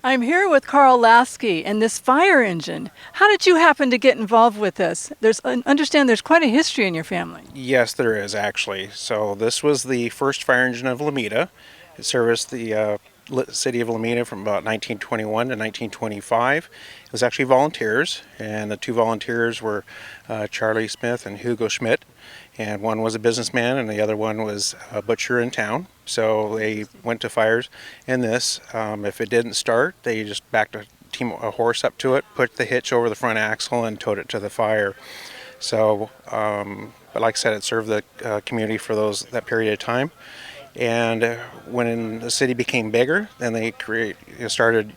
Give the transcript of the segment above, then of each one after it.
I'm here with Carl Lasky and this fire engine. How did you happen to get involved with this? Understand there's quite a history in your family. Yes, there is actually. So this was the first fire engine of Lomita. It serviced the city of Lomita from about 1921 to 1925. It was actually volunteers, and the two volunteers were Charlie Smith and Hugo Schmidt. And one was a businessman, and the other one was a butcher in town. So they went to fires in this. If it didn't start, they just backed a horse up to it, put the hitch over the front axle, and towed it to the fire. So, but like I said, it served the community for that period of time. And when the city became bigger, then they started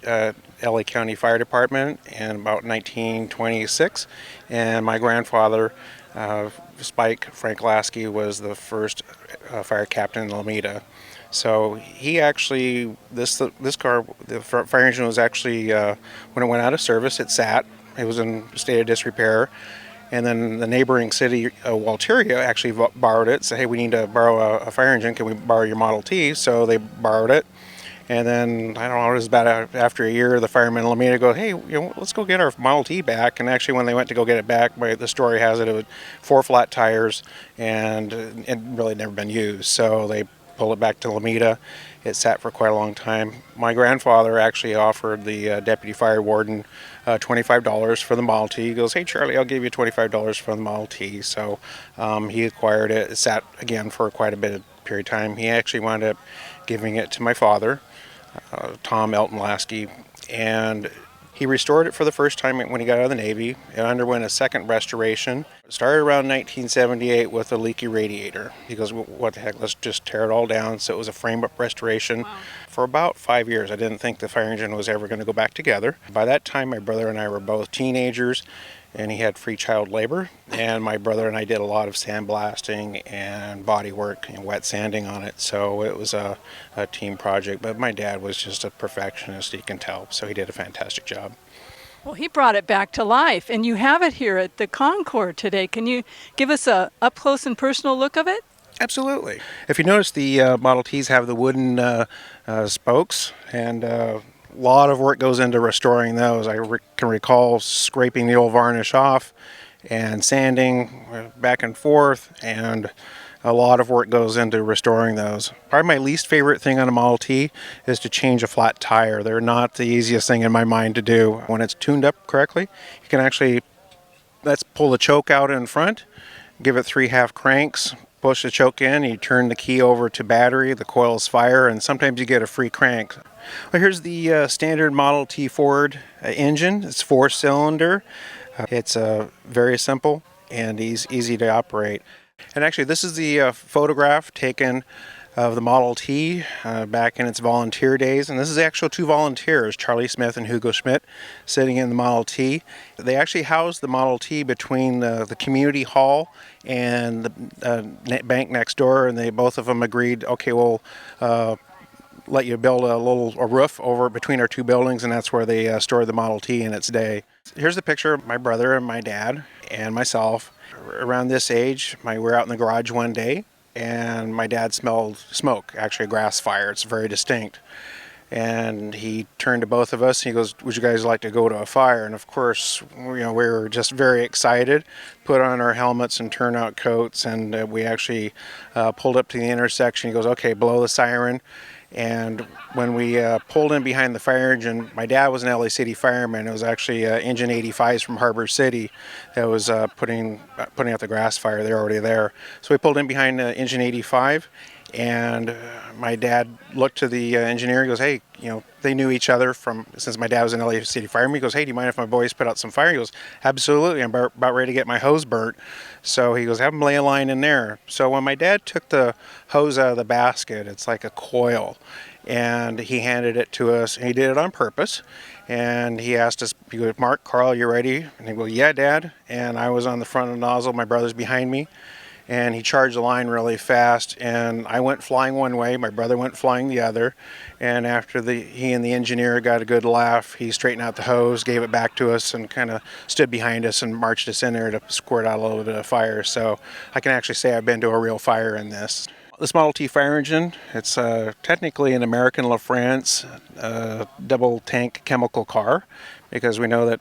LA County Fire Department in about 1926. And my grandfather, Spike Frank Lasky, was the first fire captain in Lomita. So he actually, this car, the fire engine was actually, when it went out of service, it sat. It was in a state of disrepair. And then the neighboring city, Walteria, actually borrowed it. Said, hey, we need to borrow a fire engine. Can we borrow your Model T? So they borrowed it. And then, I don't know, it was about after a year, the firemen in Lomita go, hey, let's go get our Model T back. And actually, when they went to go get it back, the story has it, it was 4 flat tires, and it really never been used. So they pulled it back to Lomita. It sat for quite a long time. My grandfather actually offered the deputy fire warden $25 for the Model T. He goes, hey, Charlie, I'll give you $25 for the Model T. So he acquired it. It sat again for quite a bit of period of time. He actually wound up giving it to my father, Tom Elton Lasky, and he restored it for the first time when he got out of the Navy. It underwent a second restoration. It started around 1978 with a leaky radiator. He goes, what the heck, let's just tear it all down. So it was a frame-up restoration. Wow. For about 5 years. I didn't think the fire engine was ever going to go back together. By that time, my brother and I were both teenagers, and he had free child labor. And my brother and I did a lot of sandblasting and body work and wet sanding on it. So it was a team project. But my dad was just a perfectionist, you can tell. So he did a fantastic job. Well, he brought it back to life, and you have it here at the Concord today. Can you give us a up-close and personal look of it? Absolutely. If you notice, the Model Ts have the wooden spokes, and a lot of work goes into restoring those. I can recall scraping the old varnish off and sanding back and forth, and a lot of work goes into restoring those. Probably my least favorite thing on a Model T is to change a flat tire. They're not the easiest thing in my mind to do. When it's tuned up correctly, you can actually, let's pull the choke out in front, give it 3 half cranks, push the choke in, you turn the key over to battery, the coils fire, and sometimes you get a free crank. Well, here's the standard Model T Ford engine. It's 4-cylinder. It's very simple and easy to operate. And actually, this is the photograph taken of the Model T back in its volunteer days. And this is the actual 2 volunteers, Charlie Smith and Hugo Schmidt, sitting in the Model T. They actually housed the Model T between the community hall and the bank next door, and they both of them agreed, okay, we'll let you build a roof over between our 2 buildings, and that's where they stored the Model T in its day. Here's the picture of my brother and my dad and myself. Around this age, we were out in the garage one day, and my dad smelled smoke, actually a grass fire. It's very distinct. And he turned to both of us, and he goes, would you guys like to go to a fire? And of course, we were just very excited, put on our helmets and turnout coats, and we actually pulled up to the intersection. He goes, okay, blow the siren. And when we pulled in behind the fire engine, my dad was an LA City fireman. It was actually Engine 85s from Harbor City that was putting out the grass fire. They're already there. So we pulled in behind Engine 85, and my dad looked to the engineer. He goes, hey, they knew each other since my dad was an LA City fireman. He goes, hey, do you mind if my boys put out some fire? He goes, absolutely. I'm about ready to get my hose burnt. So he goes, have them lay a line in there. So when my dad took the hose out of the basket, it's like a coil, and he handed it to us. And he did it on purpose. And he asked us, he goes, Mark, Carl, you ready? And he goes, yeah, Dad. And I was on the front of the nozzle. My brother's behind me. And he charged the line really fast, and I went flying one way, my brother went flying the other, and after he and the engineer got a good laugh, he straightened out the hose, gave it back to us, and kind of stood behind us and marched us in there to squirt out a little bit of fire. So I can actually say I've been to a real fire in this. This Model T fire engine, it's technically an American LaFrance double tank chemical car, because we know that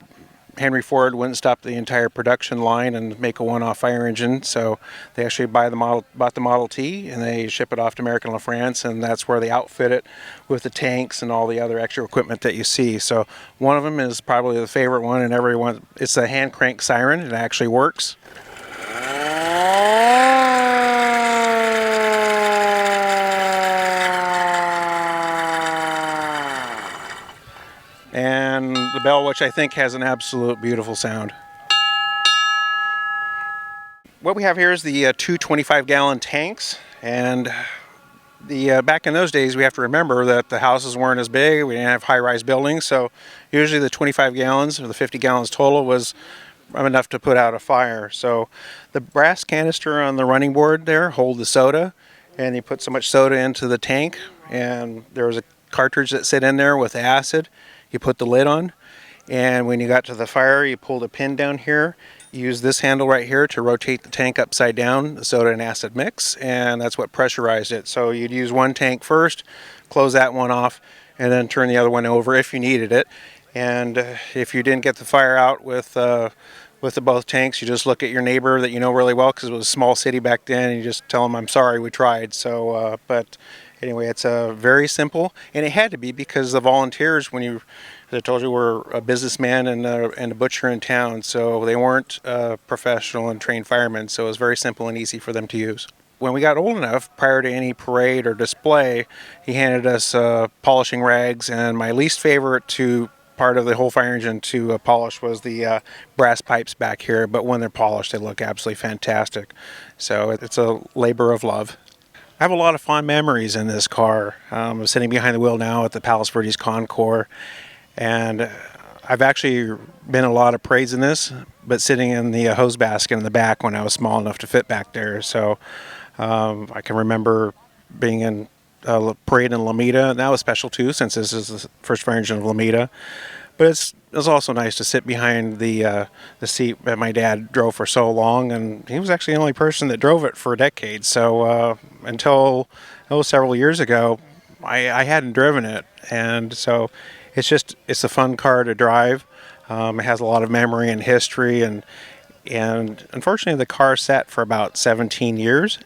Henry Ford wouldn't stop the entire production line and make a one-off fire engine, so they actually bought the Model T and they ship it off to American LaFrance, and that's where they outfit it with the tanks and all the other extra equipment that you see. So one of them is probably the favorite one, and everyone, it's a hand crank siren. It actually works. And the bell, which I think has an absolute beautiful sound. What we have here is the two 25-gallon tanks, and back in those days, we have to remember that the houses weren't as big. We didn't have high-rise buildings, so usually the 25 gallons or the 50 gallons total was enough to put out a fire. So the brass canister on the running board there hold the soda, and you put so much soda into the tank, and there was a cartridge that sit in there with acid. You put the lid on, and when you got to the fire, you pulled a pin down here. You use this handle right here to rotate the tank upside down, the soda and acid mix, and that's what pressurized it. So you'd use one tank first, close that one off, and then turn the other one over if you needed it. And if you didn't get the fire out with the both tanks, you just look at your neighbor that you know really well, because it was a small city back then, and you just tell them, "I'm sorry, we tried." So, but anyway, it's very simple, and it had to be because the volunteers, as I told you, were a businessman and a butcher in town, so they weren't professional and trained firemen, so it was very simple and easy for them to use. When we got old enough, prior to any parade or display, he handed us polishing rags, and my least favorite part of the whole fire engine to polish was the brass pipes back here, but when they're polished, they look absolutely fantastic. So it's a labor of love. I have a lot of fond memories in this car. I'm sitting behind the wheel now at the Palos Verdes Concours, and I've actually been a lot of parades in this, but sitting in the hose basket in the back when I was small enough to fit back there. So I can remember being in a parade in Lomita, and that was special too, since this is the first fire engine of Lomita. But it was also nice to sit behind the seat that my dad drove for so long, and he was actually the only person that drove it for decades. So until several years ago, I hadn't driven it, and so it's a fun car to drive. It has a lot of memory and history, and unfortunately the car sat for about 17 years.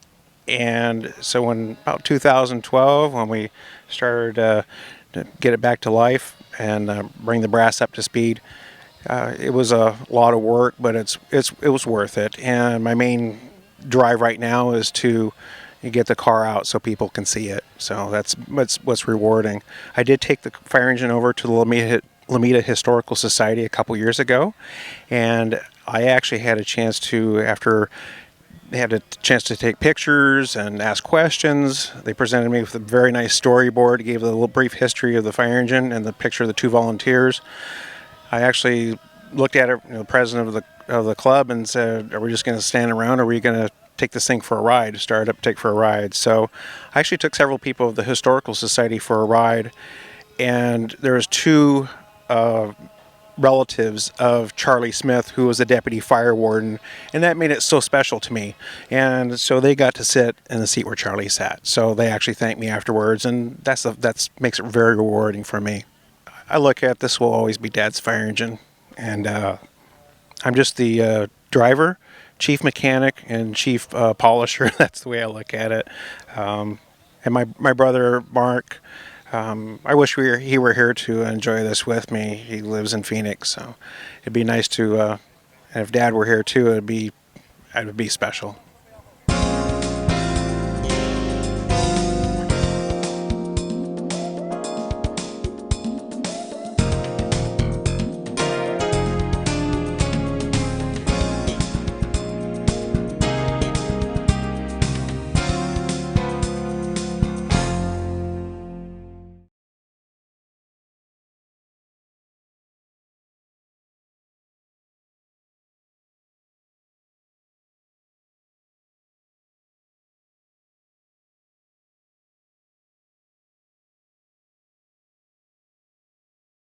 And so in about 2012, when we started to get it back to life and bring the brass up to speed, it was a lot of work, but it was worth it. And my main drive right now is to get the car out so people can see it. So that's what's rewarding. I did take the fire engine over to the Lomita Historical Society a couple years ago, and I actually had a chance to, after they had a chance to take pictures and ask questions. They presented me with a very nice storyboard, gave a little brief history of the fire engine and the picture of the two volunteers. I actually looked at it, the president of the club, and said, "Are we just going to stand around, or are we going to take this thing for a ride, start up, take for a ride?" So I actually took several people of the Historical Society for a ride, and there was two relatives of Charlie Smith, who was a deputy fire warden, and that made it so special to me. And so they got to sit in the seat where Charlie sat. So they actually thanked me afterwards, and that's makes it very rewarding for me. I look at this will always be Dad's fire engine, and I'm just the driver, chief mechanic, and chief polisher. That's the way I look at it. And my brother Mark, I wish he were here to enjoy this with me. He lives in Phoenix, so it'd be nice to. And if Dad were here too, it would be special.